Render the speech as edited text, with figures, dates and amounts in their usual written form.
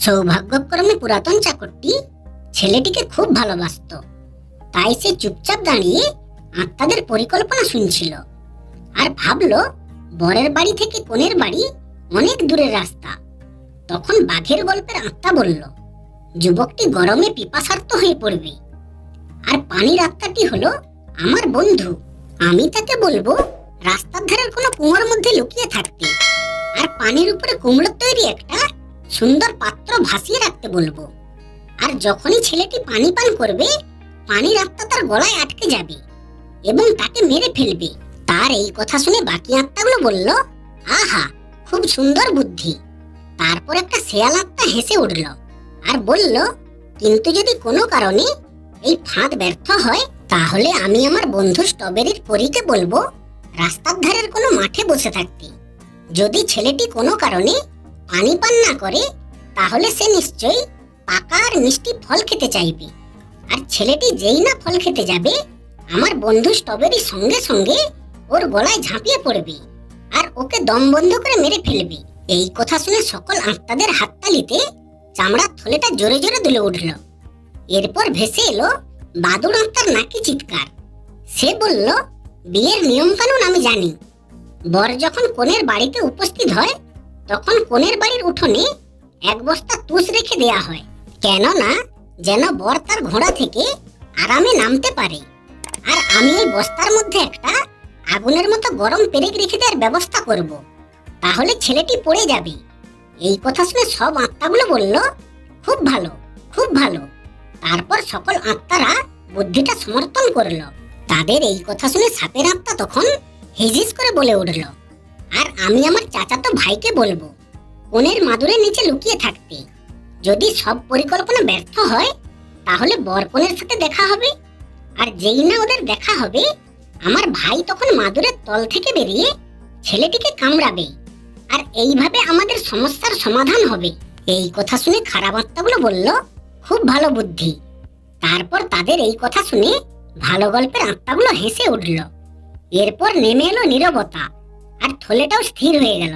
সৌভাগ্যক্রমে পুরাতন চাকরটি ছেলেটিকে খুব ভালোবাসতো। তাই সে চুপচাপ দাঁড়িয়ে আত্মাদের পরিকল্পনা শুনছিল আর ভাবলো বরের বাড়ি থেকে কনের বাড়ি অনেক দূরের রাস্তা। তখন বাঘের গল্পের আত্মা বলল, যুবকটি গরমে পিপাসার্ত হয়ে পড়বে, আর পানির আত্মাটি হলো আমার বন্ধু। আমি তাকে বলবো রাস্তার ধারের কোনো কুয়োর মধ্যে লুকিয়ে থাকতে, আর পানির উপরে কুমড়োর তৈরি একটা সুন্দর পাত্র ভাসিয়ে রাখতে বলবো। আর যখনই ছেলেটি পানি পান করবে, পানির আত্মা তার গলায় আটকে যাবে এবং তাকে মেরে ফেলবে। তার এই কথা শুনে বাকি আত্মাগুলো বলল, আহা, খুব সুন্দর বুদ্ধি। তারপর একটা শেয়াল আত্মা হেসে উঠল আর বলল, কিন্তু যদি কোনো কারণে এই ফাঁদ ব্যর্থ হয়, তাহলে আমি আমার বন্ধু স্ট্রবেরির পরীকে বলবো রাস্তার ধারের কোনো মাঠে বসে থাকতে। যদি ছেলেটি কোনো কারণে পানি পান না করে, তাহলে সে নিশ্চয়ই পাকা আর মিষ্টি ফল খেতে চাইবে। আর ছেলেটি যেই না ফল খেতে যাবে, আমার বন্ধু স্ট্রবেরি সঙ্গে সঙ্গে ওর গলায় ঝাঁপিয়ে পড়বে আর ওকে দম বন্ধ করে মেরে ফেলবে। এই কথা শুনে সকল আত্মাদের হাততালিতে চামড়ার থলেটা জোরে জোরে দুলে উঠল। এরপর ভেসে এলো বাদুড় আত্মার নাকি চিৎকার। সে বলল, বিয়ের নিয়ম কানুন আমি জানি। বর যখন কনের বাড়িতে উপস্থিত হয়, তখন কনের বাড়ির উঠোনে এক বস্তা তুষ রেখে দেয়া হয়, কেননা যেন বর তার ঘোড়া থেকে আরামে নামতে পারে। আর আমি এই বস্তার মধ্যে একটা আগুনের মতো গরম পেরেক রেখে দেওয়ার ব্যবস্থা করব, তাহলে ছেলেটি পড়ে যাবে। এই কথা শুনে সব আত্মাগুলো বলল, খুব ভালো, খুব ভালো। তারপর সকল আত্মারা বুদ্ধিটা সমর্থন করলো। তাদের এই কথা শুনে সাপের আত্মা তখন হিজিস করে বলে উঠল, আর আমি আমার চাচাতো ভাইকে বলবো কনের মাদুরের নিচে লুকিয়ে থাকতে। যদি সব পরিকল্পনা ব্যর্থ হয়, তাহলে বর কনের সাথে দেখা হবে। আর যেই না ওদের দেখা হবে, আমার ভাই তখন মাদুরের তল থেকে বেরিয়ে ছেলেটিকে কামড়াবে, আর এইভাবে আমাদের সমস্যার সমাধান হবে। এই কথা শুনে খারাপ আত্মাগুলো বলল, খুব ভালো বুদ্ধি। তারপর তাদের এই কথা শুনে ভালো গল্পের আত্মাগুলো হেসে উঠল। এরপর নেমে এলো নীরবতা, আর থলেটাও স্থির হয়ে গেল।